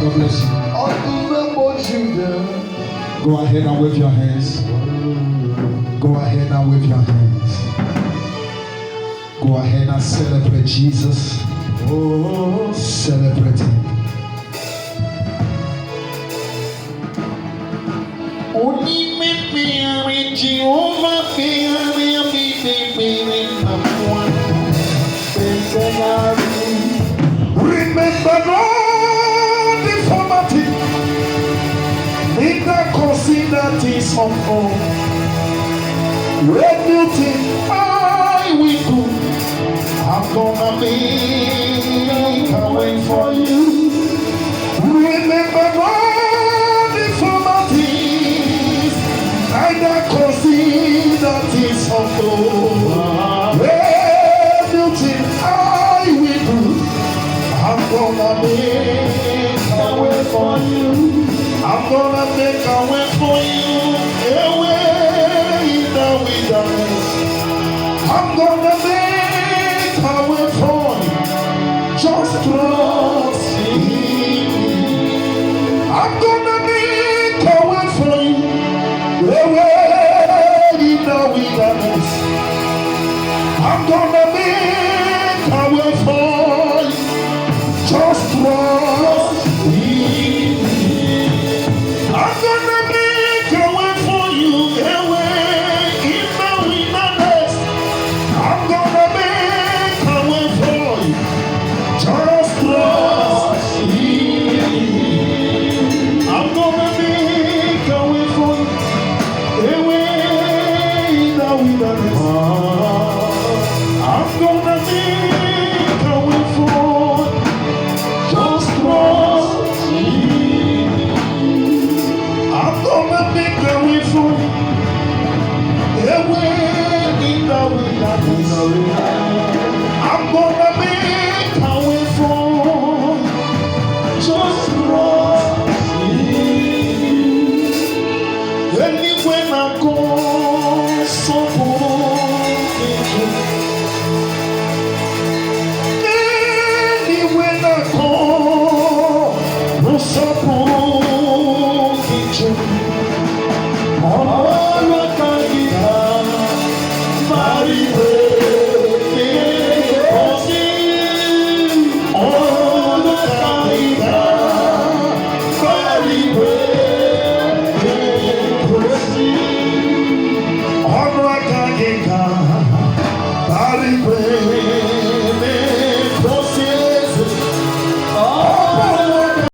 God bless you. Go ahead and wave your hands. Go ahead and wave your hands. Go ahead and celebrate Jesus. Oh, celebrate him. Remember no deformity, neither consider things of old. Anything I will do, I'm gonna make a way for you. Remember no deformities, neither consider things of old. Anything I will do, I'm gonna make a way for you. I'm gonna make a way for you. A way in the wilderness. I'm gonna make a way for you. Just trust.